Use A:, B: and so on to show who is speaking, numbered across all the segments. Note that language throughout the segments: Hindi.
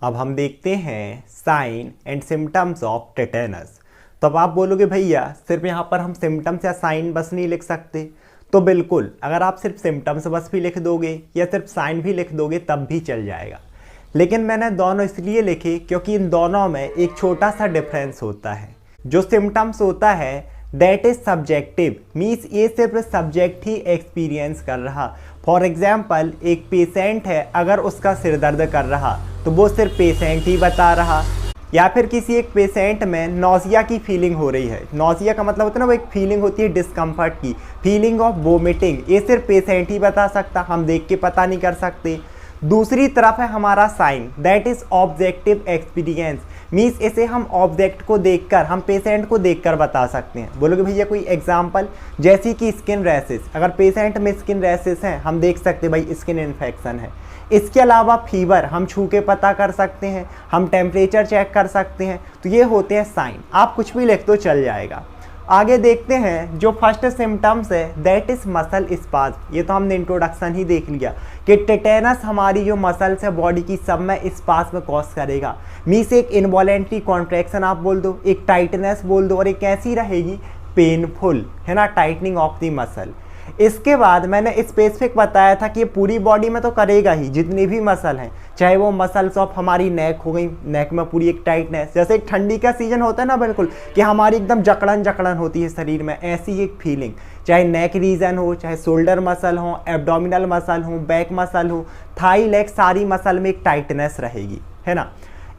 A: अब हम देखते हैं sign and symptoms of tetanus. तो अब आप बोलोगे भैया सिर्फ यहाँ पर हम सिम्टम्स या साइन बस नहीं लिख सकते। तो बिल्कुल, अगर आप सिर्फ सिम्टम्स बस भी लिख दोगे या सिर्फ साइन भी लिख दोगे तब भी चल जाएगा। लेकिन मैंने दोनों इसलिए लिखे क्योंकि इन दोनों में एक छोटा सा डिफरेंस होता है। जो सिम्टम्स होता है दैट इज सब्जेक्टिव, मीन्स ये सिर्फ सब्जेक्ट ही एक्सपीरियंस कर रहा। फॉर एग्जाम्पल, एक पेशेंट है, अगर उसका सिर दर्द कर रहा तो वो सिर्फ पेशेंट ही बता रहा। या फिर किसी एक पेशेंट में नौसिया की फीलिंग हो रही है, नौसिया का मतलब होता है ना, वो एक फीलिंग होती है डिस्कम्फर्ट की, फीलिंग ऑफ वोमिटिंग, ये सिर्फ पेशेंट ही बता सकता, हम देख के पता नहीं कर सकते। दूसरी तरफ है हमारा sign, that is objective experience, means इसे हम ऑब्जेक्ट को देखकर, हम पेशेंट को देखकर बता सकते हैं। बोलोगे भैया कोई एग्जांपल? जैसे कि स्किन रैशेस, अगर पेशेंट में स्किन रैशेस हैं हम देख सकते हैं भाई स्किन इन्फेक्शन है। इसके अलावा फीवर हम छू के पता कर सकते हैं, हम टेम्परेचर चेक कर सकते हैं। तो ये होते हैं साइन, आप कुछ भी लिख दो चल जाएगा। आगे देखते हैं जो फर्स्ट सिम्टम्स है दैट इज मसल स्पाज्म। ये तो हमने इंट्रोडक्शन ही देख लिया कि टेटेनस हमारी जो मसल्स है बॉडी की सब में स्पाज्म कॉज करेगा। मीन्स एक इनवॉलेंट्री कॉन्ट्रैक्शन आप बोल दो, एक टाइटनेस बोल दो, और एक कैसी रहेगी, पेनफुल, है ना, टाइटनिंग ऑफ द मसल। इसके बाद मैंने स्पेसिफिक बताया था कि ये पूरी बॉडी में तो करेगा ही, जितनी भी मसल हैं, चाहे वो मसल्स ऑफ हमारी नेक हो गई, नेक में पूरी एक टाइटनेस, जैसे एक ठंडी का सीजन होता है ना बिल्कुल कि हमारी एकदम जकड़न जकड़न होती है शरीर में, ऐसी एक फीलिंग, चाहे नेक रीजन हो, चाहे शोल्डर मसल हो, एब्डोमिनल मसल हो, बैक मसल हो, थाई लेग, सारी मसल में एक टाइटनेस रहेगी, है ना।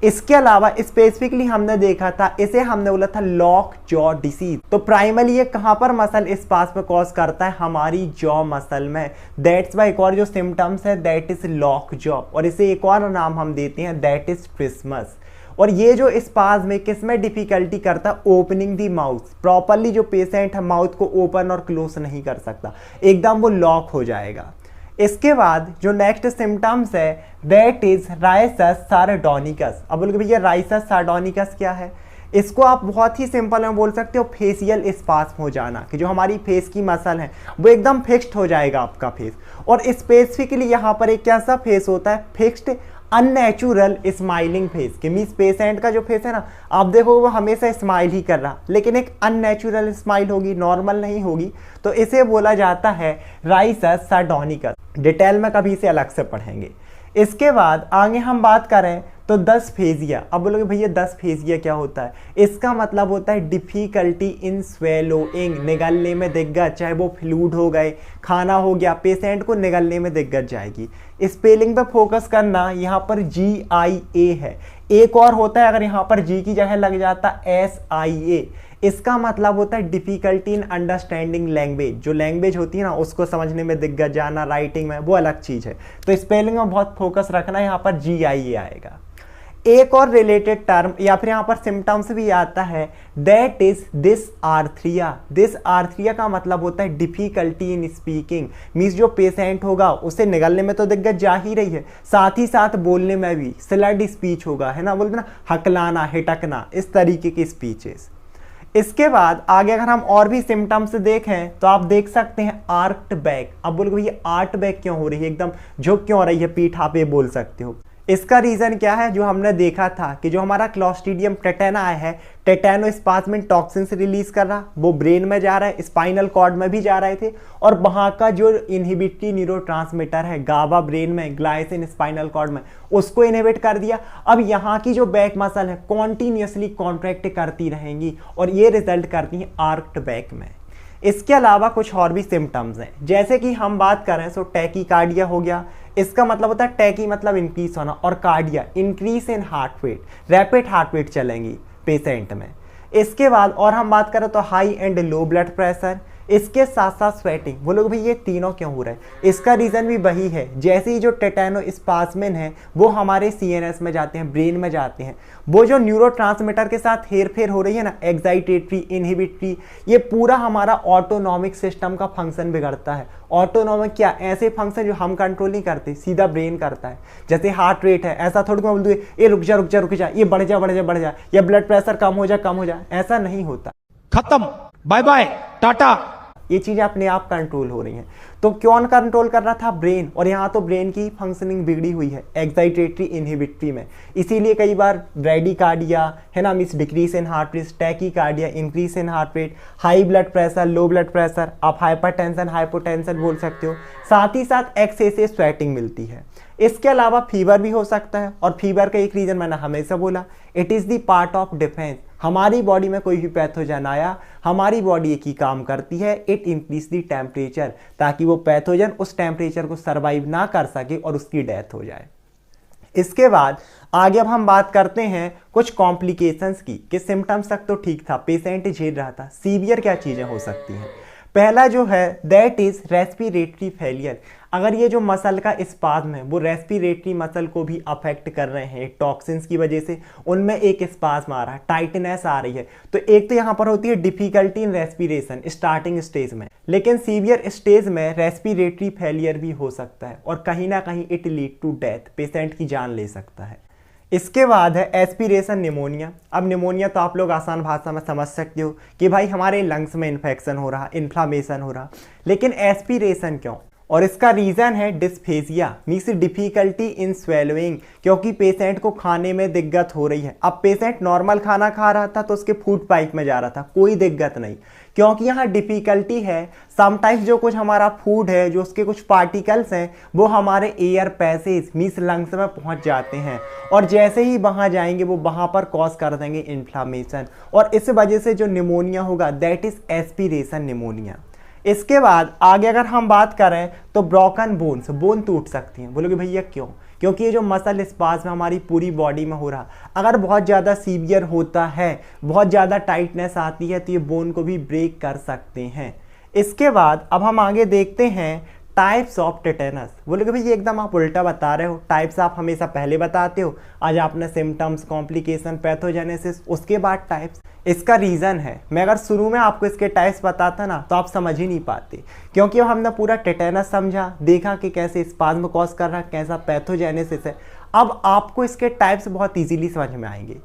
A: इसके अलावा स्पेसिफिकली हमने देखा था, इसे हमने बोला था लॉक जॉ डिसीज। तो प्राइमरी ये कहां पर मसल स्पाज्म कॉज करता है, हमारी जॉ मसल में। दैट्स वाई एक और जो सिम्टम्स है दैट इज लॉक जॉ, और इसे एक और नाम हम देते हैं दैट इज ट्रिस्मस। और ये जो स्पाज्म में किस में डिफिकल्टी करता है, ओपनिंग दी माउथ, प्रॉपरली जो पेशेंट है माउथ को ओपन और क्लोज नहीं कर सकता, एकदम वो लॉक हो जाएगा। इसके बाद जो नेक्स्ट सिम्टम्स है दैट इज राइसस सार्डोनिकस। अब बोलोगे भैया राइसस सार्डोनिकस क्या है? इसको आप बहुत ही सिंपल में बोल सकते हो फेशियल स्पाज्म हो जाना, कि जो हमारी फेस की मसल है वो एकदम फिक्स्ड हो जाएगा आपका फेस। और स्पेसिफिकली यहाँ पर एक कैसा फेस होता है, फिक्स्ड अननेचुरल स्माइलिंग फेस, कि मीन्स पेशेंट का जो फेस है ना, आप देखो वो हमेशा स्माइल ही कर रहा, लेकिन एक अननेचुरल स्माइल होगी, नॉर्मल नहीं होगी, तो इसे बोला जाता है राइसस सार्डोनिकस। डिटेल में कभी इसे अलग से पढ़ेंगे। इसके बाद आगे हम बात करें तो दसफेजिया। अब बोलोगे भैया दसफेजिया क्या होता है? इसका मतलब होता है डिफिकल्टी इन स्वेलोइंग, निगलने में दिक्कत, चाहे वो फ्लूइड हो गए, खाना हो गया, पेशेंट को निगलने में दिक्कत जाएगी। स्पेलिंग पे फोकस करना, यहाँ पर GIA है। एक और होता है अगर यहाँ पर G की जगह लग जाता SIA, इसका मतलब होता है डिफिकल्टी इन अंडरस्टैंडिंग लैंग्वेज, जो लैंग्वेज होती है ना उसको समझने में दिक्कत जाना, राइटिंग में, वो अलग चीज़ है। तो स्पेलिंग में बहुत फोकस रखना, यहाँ पर GIA आएगा। एक और रिलेटेड टर्म या फिर यहाँ पर सिम्टम्स भी आता है दैट इज डिसआर्थरिया। डिसआर्थरिया का मतलब होता है डिफिकल्टी इन स्पीकिंग, मीन्स जो पेशेंट होगा उसे निगलने में तो दिक्कत जा ही रही है, साथ ही साथ बोलने में भी स्लर्ड स्पीच होगा, है ना, बोलते ना हकलाना, हिटकना, इस तरीके की स्पीचेस। इसके बाद आगे अगर हम और भी सिम्टम्स देखें तो आप देख सकते हैं आर्क्ड बैक। अब बोलोगे भैया आर्ट बैक क्यों हो रही है, एकदम झुक क्यों हो रही है पीठ, आप ये बोल सकते हो। इसका रीजन क्या है, जो हमने देखा था कि जो हमारा क्लॉस्ट्रीडियम टेटेना है, टेटेनोस्पाज्म टॉक्सिन से रिलीज कर रहा, वो ब्रेन में जा रहा है, स्पाइनल कॉर्ड में भी जा रहे थे, और वहाँ का जो इनहिबिटरी न्यूरोट्रांसमीटर है गाबा ब्रेन में, ग्लाइसिन स्पाइनल कॉर्ड में, उसको इनहिबिट कर दिया। अब यहाँ की जो बैक मसल है कॉन्टिन्यूसली कॉन्ट्रैक्ट करती रहेंगी और ये रिजल्ट करती है आर्क्ड बैक में। इसके अलावा कुछ और भी सिम्टम्स हैं, जैसे कि हम बात करें तो टैकीकार्डिया हो गया। इसका मतलब होता है टैकी मतलब इंक्रीज होना, और cardia increase in heart rate, rapid heart rate चलेंगी पेशेंट में। इसके बाद और हम बात करें तो high and low blood pressure, इसके साथ साथ स्वेटिंग। वो लोग भाई ये तीनों क्यों हो रहा है, इसका रीज़न भी वही है, जैसे ही जो टेटेनोस्पाज्म है वो हमारे CNS में जाते हैं, ब्रेन में जाते हैं, वो जो न्यूरोट्रांसमीटर के साथ हेरफेर हो रही है ना, एक्साइटेटरी, इनहिबिटरी, ये पूरा हमारा ऑटोनॉमिक सिस्टम का फंक्शन बिगड़ता है। ऑटोनॉमिक क्या, ऐसे फंक्शन जो हम कंट्रोल नहीं करते, सीधा ब्रेन करता है। जैसे हार्ट रेट है, ऐसा थोड़ी मैं बोल दूँ ये रुक जा रुक जा रुक जा, ये बढ़ जा बढ़ जा बढ़ जा, या ब्लड प्रेशर कम हो जा, ऐसा नहीं होता।
B: खत्म, बाय बाय, टाटा,
A: ये चीज़ें अपने आप कंट्रोल हो रही हैं। तो कौन कंट्रोल कर रहा था? ब्रेन। और यहाँ तो ब्रेन की फंक्शनिंग बिगड़ी हुई है एक्साइटेटरी इनहिबिटरी में, इसीलिए कई बार ब्रैडीकार्डिया है ना, means decrease in heart rate, tachycardia increase in heart rate, high blood pressure, low blood pressure, आप हाइपरटेंशन हाइपोटेंशन बोल सकते हो, साथ ही साथ एक्सेसिव स्वेटिंग मिलती है। इसके अलावा फीवर भी हो सकता है, और फीवर का एक रीजन मैंने हमेशा बोला, it is the part of defence. हमारी बॉडी में कोई भी पैथोजन आया, हमारी बॉडी एक ही काम करती है, इट इंक्रीज द टेम्परेचर, ताकि वो पैथोजन उस टेम्परेचर को सर्वाइव ना कर सके और उसकी डेथ हो जाए। इसके बाद आगे अब हम बात करते हैं कुछ कॉम्प्लिकेशंस की, कि सिम्टम्स तक तो ठीक था, पेशेंट झेल रहा था, सीवियर क्या चीजें हो सकती हैं। पहला जो है दैट इज रेस्पिरेटरी फेलियर। अगर ये जो मसल का स्पाज्म है वो रेस्पिरेटरी मसल को भी अफेक्ट कर रहे हैं, टॉक्सिन्स की वजह से उनमें एक स्पाज्म आ रहा है, टाइटनेस आ रही है, तो एक तो यहाँ पर होती है difficulty in respiration starting stage में, लेकिन सीवियर स्टेज में रेस्पिरेटरी फेलियर भी हो सकता है, और कहीं ना कहीं it lead to death, patient की जान ले सकता है। इसके बाद है एस्पिरेशन निमोनिया। अब निमोनिया तो आप लोग आसान भाषा में समझ सकते हो कि भाई हमारे लंग्स में इन्फेक्शन हो रहा, इन्फ्लामेशन हो रहा, लेकिन एस्पिरेशन क्यों? और इसका रीजन है dysphagia, means difficulty in swallowing, क्योंकि पेशेंट को खाने में दिक्कत हो रही है। अब पेशेंट नॉर्मल खाना खा रहा था तो उसके फूड पाइप में जा रहा था, कोई दिक्कत नहीं, क्योंकि यहाँ डिफिकल्टी है। समटाइम्स जो कुछ हमारा फूड है, जो उसके कुछ पार्टिकल्स हैं, वो हमारे एयर पैसेज मीन्स लंग्स में पहुंच जाते हैं, और जैसे ही वहां जाएंगे वो वहां पर कॉज कर देंगे इन्फ्लामेशन, और इस वजह से जो निमोनिया होगा दैट इज एस्पिरेशन निमोनिया। इसके बाद आगे अगर हम बात करें तो ब्रोकन बोन्स, बोन टूट सकती हैं। बोलोगे भैया क्यों? क्योंकि ये जो मसल स्पाज्म हमारी पूरी बॉडी में हो रहा, अगर बहुत ज़्यादा सीवियर होता है, बहुत ज़्यादा टाइटनेस आती है, तो ये बोन को भी ब्रेक कर सकते हैं। इसके बाद अब हम आगे देखते हैं टाइप्स ऑफ टेटेनस। बोलोगे भैया एकदम आप उल्टा बता रहे हो, टाइप्स आप हमेशा पहले बताते हो, आज आपने सिम्टम्स, कॉम्प्लिकेशन, पैथोजेनेसिस, उसके बाद टाइप्स। इसका रीज़न है, मैं अगर शुरू में आपको इसके टाइप्स बताता ना तो आप समझ ही नहीं पाते, क्योंकि हमने पूरा टेटेनस समझा, देखा कि कैसे स्पाज्म कॉज कर रहा है, कैसा पैथोजेनेसिस है। अब आपको इसके टाइप्स बहुत इजीली समझ में आएंगे।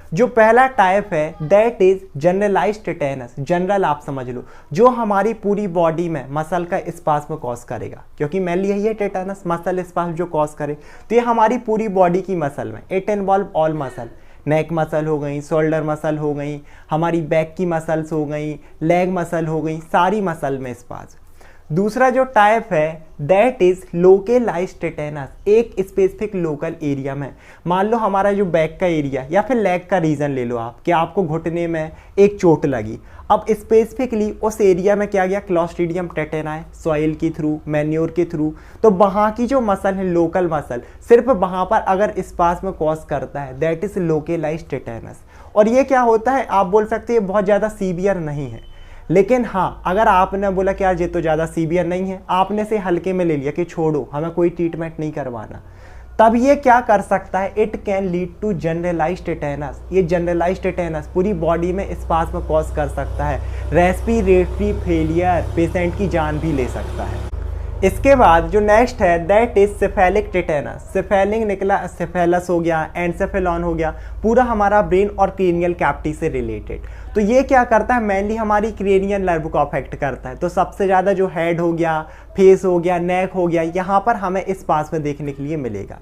A: जो पहला टाइप है that is generalized tetanus, general आप समझ लो, जो हमारी पूरी बॉडी में मसल का स्पाज्म कॉज करेगा, क्योंकि मेनली यही है टेटेनस, मसल स्पाज्म जो कॉज करे, तो ये हमारी पूरी बॉडी की मसल में, it involve all muscle, neck muscle हो गई, शोल्डर मसल हो गई, हमारी बैक की मसल्स हो गई, लेग मसल हो गई, सारी मसल में स्पाज्म। दूसरा जो टाइप है दैट इज लोकलाइज्ड टेटेनस, एक स्पेसिफिक लोकल एरिया में। मान लो हमारा जो बैक का एरिया या फिर लेग का रीजन ले लो आप, कि आपको घुटने में एक चोट लगी, अब स्पेसिफिकली उस एरिया में क्या गया, क्लॉस्ट्रीडियम टेटेनाई, सॉइल के थ्रू, मैन्योर के थ्रू, तो वहाँ की जो मसल है, लोकल मसल, सिर्फ वहाँ पर अगर स्पाज्म कॉज करता है, दैट इज लोकलाइज्ड टेटेनस। और ये क्या होता है, आप बोल सकते हैं बहुत ज़्यादा सीवियर नहीं है, लेकिन हाँ अगर आपने बोला कि यार ये तो ज़्यादा सीवियर नहीं है, आपने से हल्के में ले लिया कि छोड़ो हमें कोई ट्रीटमेंट नहीं करवाना, तब ये क्या कर सकता है, it can lead to generalized tetanus. ये जनरलाइज्ड टेटेनस पूरी बॉडी में स्पाज्म कॉज कर सकता है, रेस्पिरेटरी फेलियर, पेशेंट की जान भी ले सकता है। इसके बाद जो नेक्स्ट है that is cephalic tetanus. Cephalic निकला, सेफेलस हो गया, एनसेफेलॉन हो गया, पूरा हमारा ब्रेन और क्रेनियल कैविटी से रिलेटेड। तो ये क्या करता है, मेनली हमारी क्रेनियल नर्व को अफेक्ट करता है। तो सबसे ज़्यादा जो हेड हो गया, फेस हो गया, नेक हो गया, यहाँ पर हमें इस पास में देखने के लिए मिलेगा।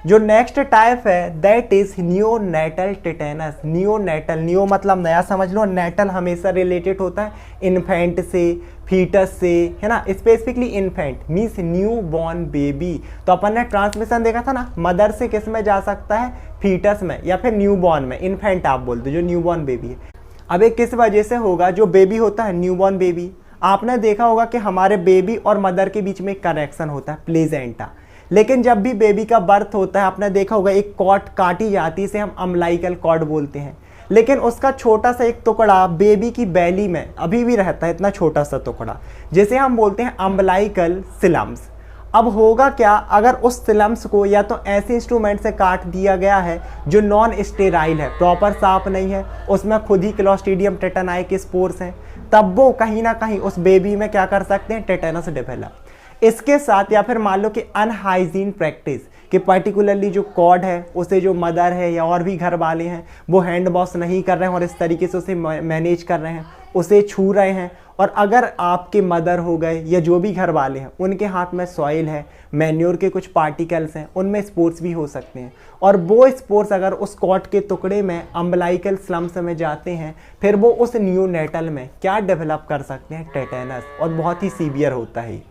A: जो नेक्स्ट टाइप है that is neonatal tetanus. Neonatal, neo मतलब नया समझ लो, नेटल हमेशा रिलेटेड होता है इन्फेंट से, फीटस से, है ना, specifically infant means new born baby. तो अपन ने ट्रांसमिशन देखा था ना, मदर से किस में जा सकता है, फीटस में या फिर न्यू बॉर्न में, इन्फेंट आप बोलते हो जो न्यू बॉर्न बेबी है। अब एक किस वजह से होगा, जो बेबी होता है न्यू बॉर्न बेबी, आपने देखा होगा कि हमारे बेबी और मदर के बीच में एक कनेक्शन होता है, प्लेजेंटा, लेकिन जब भी बेबी का बर्थ होता है आपने देखा होगा एक कॉर्ड काटी जाती है, इसे हम अम्बलाइकल कॉर्ड बोलते हैं, लेकिन उसका छोटा सा एक टुकड़ा बेबी की बैली में अभी भी रहता है, इतना छोटा सा टुकड़ा, जिसे हम बोलते हैं अम्बलाइकल सिलम्स। अब होगा क्या, अगर उस सिलम्स को या तो ऐसे इंस्ट्रूमेंट से काट दिया गया है जो नॉन स्टेराइल है, प्रॉपर साफ नहीं है, उसमें खुद ही क्लॉस्ट्रीडियम टेटेनाई के स्पोर्स हैं, तब वो कहीं ना कहीं उस बेबी में क्या कर सकते हैं, टेटेनस डेवलप। इसके साथ या फिर मान लो कि अनहाइजीन प्रैक्टिस, कि पर्टिकुलरली जो कॉर्ड है उसे जो मदर है या और भी घर वाले हैं वो हैंड वॉश नहीं कर रहे हैं और इस तरीके से उसे मैनेज कर रहे हैं, उसे छू रहे हैं, और अगर आपके मदर हो गए या जो भी घर वाले हैं उनके हाथ में सॉइल है, मैन्योर के कुछ पार्टिकल्स हैं, उनमें स्पोर्स भी हो सकते हैं। और वो स्पोर्स अगर उस कॉट के टुकड़े में अम्बलाइकल स्लम्स में जाते हैं, फिर वो उस न्यूनेटल में क्या डेवलप कर सकते हैं, टेटेनस, और बहुत ही सीवियर होता है।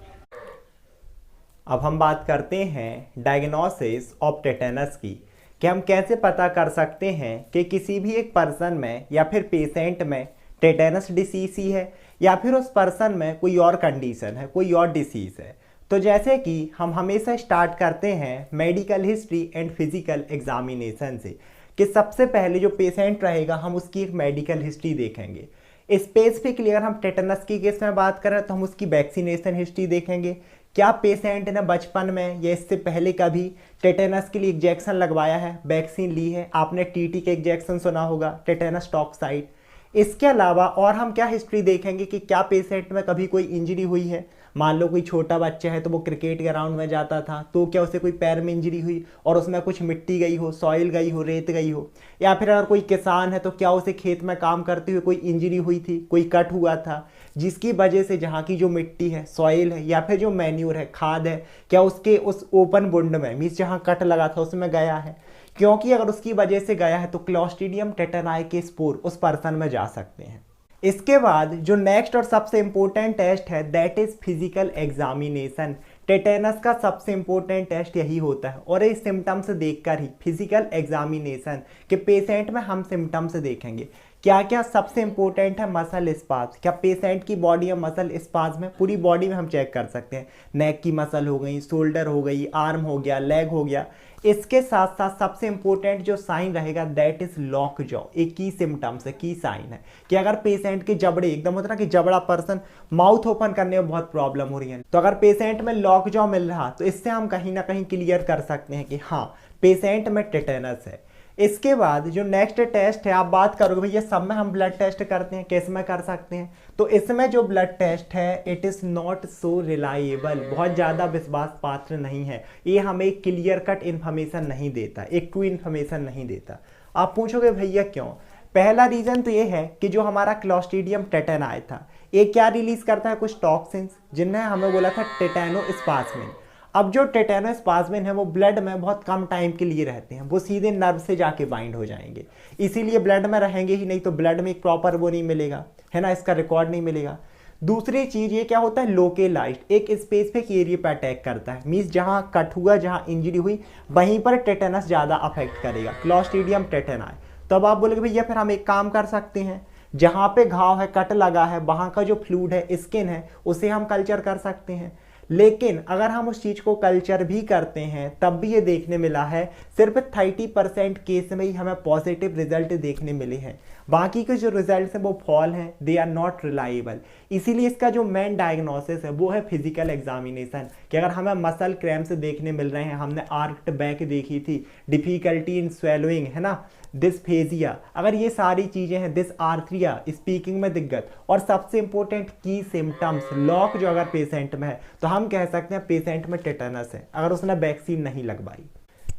A: अब हम बात करते हैं डायग्नोसिस ऑफ टेटेनस की, कि हम कैसे पता कर सकते हैं कि किसी भी एक पर्सन में या फिर पेशेंट में टेटेनस डिसीज ही है या फिर उस पर्सन में कोई और कंडीशन है, कोई और डिसीज़ है। तो जैसे कि हम हमेशा स्टार्ट करते हैं medical history and physical examination से, कि सबसे पहले जो पेशेंट रहेगा हम उसकी एक मेडिकल हिस्ट्री देखेंगे। स्पेसिफिकली अगर हम टेटेनस की केस में बात करें तो हम उसकी वैक्सीनेशन हिस्ट्री देखेंगे। क्या पेशेंट ने बचपन में या इससे पहले कभी टेटेनस के लिए इंजेक्शन लगवाया है, वैक्सीन ली है? आपने टीटी के इंजेक्शन सुना होगा, टेटेनस टॉक्साइड। इसके अलावा और हम क्या हिस्ट्री देखेंगे कि क्या पेशेंट में कभी कोई इंजरी हुई है। मान लो कोई छोटा बच्चा है तो वो क्रिकेट ग्राउंड में जाता था, तो क्या उसे कोई पैर में इंजरी हुई और उसमें कुछ मिट्टी गई हो, सॉइल गई हो, रेत गई हो। या फिर अगर कोई किसान है तो क्या उसे खेत में काम करते हुए कोई इंजरी हुई थी, कोई कट हुआ था, जिसकी वजह से जहाँ की जो मिट्टी है, सॉइल है, या फिर जो मैन्यूर है, खाद है, क्या उसके उस ओपन वुंड में, मीन्स जहाँ कट लगा था उसमें गया है। क्योंकि अगर उसकी वजह से गया है तो क्लॉस्ट्रीडियम टेटेनाई के स्पोर उस पर्सन में जा सकते हैं। इसके बाद जो नेक्स्ट और सबसे इंपॉर्टेंट टेस्ट है that is physical examination. Tetanus का सबसे इंपॉर्टेंट टेस्ट यही होता है, और इस सिम्टम्स देखकर ही फिजिकल एग्जामिनेशन के पेशेंट में हम सिम्टम्स देखेंगे। क्या क्या सबसे इंपॉर्टेंट है, मसल स्पाज्म, क्या पेशेंट की बॉडी या मसल स्पाज्म में, पूरी बॉडी में हम चेक कर सकते हैं। नेक की मसल हो गई, शोल्डर हो गई, आर्म हो गया, लेग हो गया। इसके साथ साथ सबसे इंपॉर्टेंट जो साइन रहेगा दैट इज लॉक जॉ। एक की सिम्टम्स है, की साइन है कि अगर पेशेंट के जबड़े एकदम होता है ना कि जबड़ा पर्सन माउथ ओपन करने में बहुत प्रॉब्लम हो रही है, तो अगर पेशेंट में लॉक जॉ मिल रहा तो इससे हम कहीं ना कहीं क्लियर कर सकते हैं कि हाँ पेशेंट में टेटेनस है। इसके बाद जो नेक्स्ट टेस्ट है, आप बात करोगे भैया सब में हम ब्लड टेस्ट करते हैं, किस में कर सकते हैं? तो इसमें जो ब्लड टेस्ट है it is not so reliable, बहुत ज़्यादा विश्वास पात्र नहीं है। ये हमें एक क्लियर कट इन्फॉर्मेशन नहीं देता, एक ट्रू इन्फॉर्मेशन नहीं देता। आप पूछोगे भैया क्यों? पहला रीज़न तो ये है कि जो हमारा क्लॉस्ट्रीडियम टेटेनाई था ये क्या रिलीज करता है, कुछ टॉक्सिन्स, जिन्हें हमें बोला था टेटेनोस्पाज्मिन। अब जो टेटेनोस्पाज्मिन है वो ब्लड में बहुत कम टाइम के लिए रहते हैं, वो सीधे नर्व से जाके बाइंड हो जाएंगे, इसीलिए ब्लड में रहेंगे ही नहीं, तो ब्लड में एक प्रॉपर वो नहीं मिलेगा, है ना, इसका रिकॉर्ड नहीं मिलेगा। दूसरी चीज ये क्या होता है, लोकेलाइज्ड, एक स्पेसिफिक एरिया पर अटैक करता है, मीन्स जहाँ कट हुआ, जहाँ इंजरी हुई वहीं पर टेटेनस ज़्यादा अफेक्ट करेगा, क्लॉस्ट्रीडियम टेटेनाई। तो अब आप बोलोगे भैया फिर हम एक काम कर सकते हैं, जहाँ पे घाव है, कट लगा है, वहाँ का जो फ्लूइड है, स्किन है, उसे हम कल्चर कर सकते हैं। लेकिन अगर हम उस चीज़ को कल्चर भी करते हैं तब भी ये देखने मिला है सिर्फ 30% केस में ही हमें पॉजिटिव रिजल्ट देखने मिले हैं, बाकी के जो रिजल्ट्स हैं वो फॉल हैं, दे आर नॉट रिलायबल। इसीलिए इसका जो मेन डायग्नोसिस है वो है फिजिकल एग्जामिनेशन, कि अगर हमें मसल क्रैम्प्स देखने मिल रहे हैं, हमने आर्क्ड बैक देखी थी, डिफिकल्टी इन स्वेलोइंग, है ना, डिस्फेजिया, अगर ये सारी चीज़ें हैं, डिसआर्थरिया, स्पीकिंग में दिक्कत, और सबसे इंपॉर्टेंट की सिम्टम्स लॉक जो अगर पेशेंट में है तो हम कह सकते हैं पेशेंट में टेटेनस है, अगर उसने वैक्सीन नहीं लगवाई।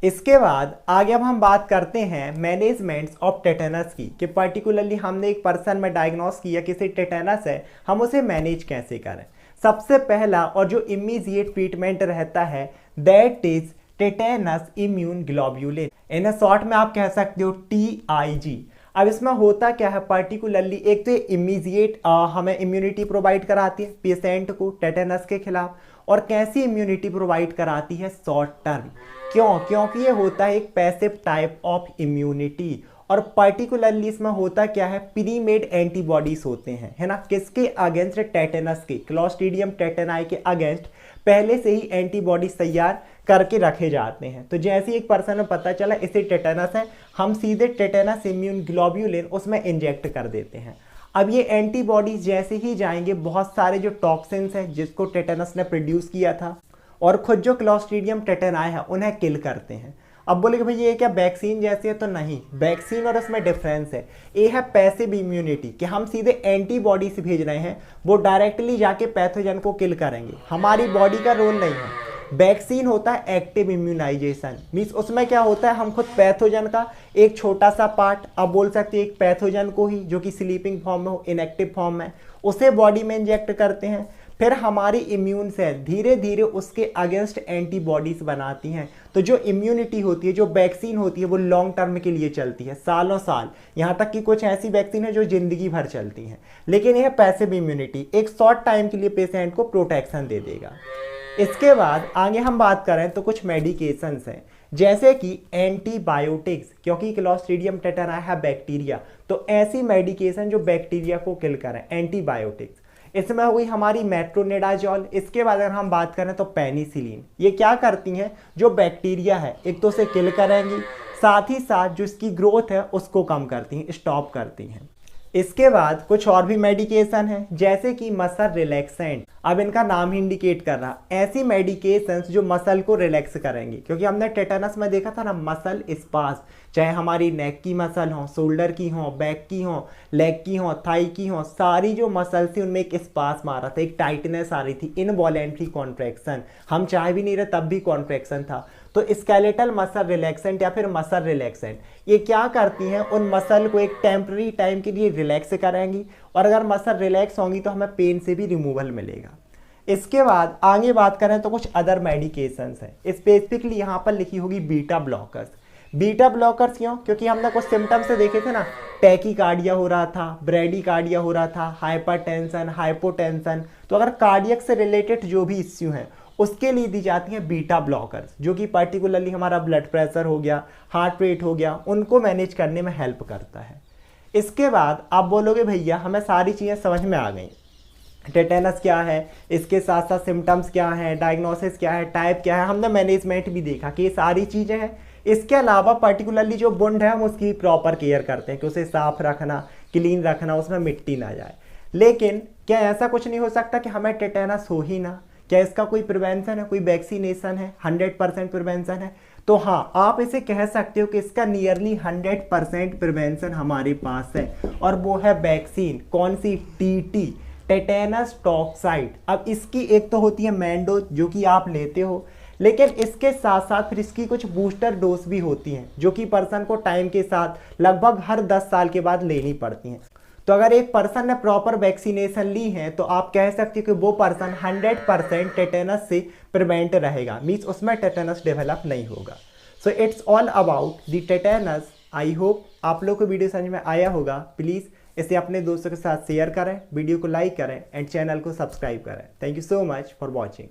A: इसके बाद आगे अब हम बात करते हैं मैनेजमेंट्स ऑफ टेटेनस की, कि पर्टिकुलरली हमने एक पर्सन में डायग्नोस किया किसी टेटेनस है, हम उसे मैनेज कैसे करें। सबसे पहला और जो इमीडिएट ट्रीटमेंट रहता है that is tetanus immune globulin, इन्हें शॉर्ट में आप कह सकते हो TIG। अब इसमें होता क्या है पर्टिकुलरली, एक तो इमीडिएट हमें इम्यूनिटी प्रोवाइड कराती है पेशेंट को टेटेनस के खिलाफ, और कैसी इम्यूनिटी प्रोवाइड कराती है, शॉर्ट टर्म। क्यों? क्योंकि ये होता है एक पैसिव टाइप ऑफ इम्यूनिटी, और पर्टिकुलरली इसमें होता क्या है, प्री मेड एंटीबॉडीज होते हैं, है ना, किसके अगेंस्ट, टेटेनस के, क्लॉस्ट्रीडियम टेटेनाई के अगेंस्ट पहले से ही एंटीबॉडीज तैयार करके रखे जाते हैं। तो जैसे एक पर्सन में पता चला इसे टेटेनस है, हम सीधे टेटेनस इम्यून ग्लोब्यूलिन उसमें इंजेक्ट कर देते हैं। अब ये एंटीबॉडीज जैसे ही जाएंगे, बहुत सारे जो टॉक्सिन्स हैं जिसको टेटेनस ने प्रोड्यूस किया था और खुद जो क्लॉस्ट्रीडियम टेटेनाई है उन्हें किल करते हैं। अब बोलेगे भाई ये क्या वैक्सीन जैसी है? तो नहीं, वैक्सीन और इसमें डिफरेंस है। ये है पैसिव इम्यूनिटी, कि हम सीधे एंटीबॉडी से भेज रहे हैं, वो डायरेक्टली जाके पैथोजन को किल करेंगे, हमारी बॉडी का रोल नहीं है। वैक्सीन होता है एक्टिव इम्यूनाइजेशन, मीन्स उसमें क्या होता है, हम खुद पैथोजन का एक छोटा सा पार्ट, आप बोल सकते हैं एक पैथोजन को ही जो कि स्लीपिंग फॉर्म में हो, इनएक्टिव फॉर्म में, उसे बॉडी में इंजेक्ट करते हैं। फिर हमारी इम्यून सेल धीरे धीरे उसके अगेंस्ट एंटीबॉडीज बनाती हैं। तो जो इम्यूनिटी होती है, जो वैक्सीन होती है, वो लॉन्ग टर्म के लिए चलती है, सालों साल। यहाँ तक कि कुछ ऐसी वैक्सीन है जो जिंदगी भर चलती हैं। लेकिन यह पैसिव इम्यूनिटी एक शॉर्ट टाइम के लिए पेशेंट को प्रोटेक्शन दे देगा। इसके बाद आगे हम बात करें तो कुछ मेडिकेशंस हैं, जैसे कि एंटीबायोटिक्स, क्योंकि क्लोस्ट्रीडियम टेटनी है बैक्टीरिया, तो ऐसी मेडिकेशन जो बैक्टीरिया को किल करें, एंटीबायोटिक्स। इसमें हो गई हमारी मेट्रोनिडाजोल। इसके बाद अगर हम बात करें तो पेनिसिलिन। ये क्या करती हैं, जो बैक्टीरिया है एक तो उसे किल करेंगी, साथ ही साथ जो इसकी ग्रोथ है उसको कम करती हैं, स्टॉप करती हैं। इसके बाद कुछ और भी मेडिकेशन है, जैसे कि मसल रिलैक्सेंट। अब इनका नाम ही इंडिकेट कर रहा, ऐसी मेडिकेशंस जो मसल को रिलैक्स करेंगी, क्योंकि हमने टेटनस में देखा था ना, मसल स्पास, चाहे हमारी नेक की मसल हो, शोल्डर की हो, बैक की हो, लेग की हो, थाई की हो, सारी जो मसल थी उनमें एक स्पास मारा था, एक टाइटनेस आ रही थी, इनवॉलेंट्री कॉन्ट्रैक्शन, हम चाह भी नहीं रहे तब भी कॉन्ट्रैक्शन था। तो स्केलेटल मसल रिलैक्सेंट या फिर मसल रिलैक्सेंट ये क्या करती हैं, उन मसल को एक टेम्पररी टाइम के लिए रिलैक्स करेंगी, और अगर मसल रिलैक्स होंगी तो हमें पेन से भी रिमूवल मिलेगा। इसके बाद आगे बात करें तो कुछ अदर मेडिकेशंस हैं, स्पेसिफिकली यहाँ पर लिखी होगी बीटा ब्लॉकर्स। बीटा ब्लॉकर्स क्यों, क्योंकि हमने कुछ सिम्टम्स से देखे थे ना, टैकीकार्डिया हो रहा था, ब्रेडीकार्डिया हो रहा था, हाइपरटेंशन, हाइपोटेंशन। तो अगर कार्डियक से रिलेटेड जो भी इश्यू हैं उसके लिए दी जाती हैं बीटा ब्लॉकर्स, जो कि पर्टिकुलरली हमारा ब्लड प्रेशर हो गया, हार्ट रेट हो गया, उनको मैनेज करने में हेल्प करता है। इसके बाद आप बोलोगे भैया हमें सारी चीज़ें समझ में आ गई, टेटेनस क्या है, इसके साथ साथ सिम्टम्स क्या हैं, डायग्नोसिस क्या है, टाइप क्या है, हमने मैनेजमेंट भी देखा कि ये सारी चीज़ें हैं। इसके अलावा पर्टिकुलरली जो वुंड है हम उसकी प्रॉपर केयर करते हैं कि उसे साफ रखना, क्लीन रखना, उसमें मिट्टी ना जाए। लेकिन क्या ऐसा कुछ नहीं हो सकता कि हमें टेटेनस हो ही ना, क्या इसका कोई प्रिवेंशन है, कोई वैक्सीनेशन है, 100% प्रिवेंशन है? तो हाँ, आप इसे कह सकते हो कि इसका नियरली 100% प्रिवेंशन हमारे पास है, और वो है वैक्सीन। कौन सी? TT, tetanus toxoid. अब इसकी एक तो होती है मेन डोज जो कि आप लेते हो, लेकिन इसके साथ साथ फिर इसकी कुछ बूस्टर डोज भी होती हैं जो कि पर्सन को टाइम के साथ लगभग हर 10 साल के बाद लेनी पड़ती हैं। तो अगर एक पर्सन ने प्रॉपर वैक्सीनेशन ली है तो आप कह सकते हो कि वो पर्सन 100% टेटेनस से प्रिवेंट रहेगा, मीन्स उसमें टेटेनस डेवलप नहीं होगा। So it's all about the tetanus. I hope आप लोग को वीडियो समझ में आया होगा। प्लीज़ इसे अपने दोस्तों के साथ शेयर करें, वीडियो को लाइक करें एंड चैनल को सब्सक्राइब करें। Thank you so much for watching.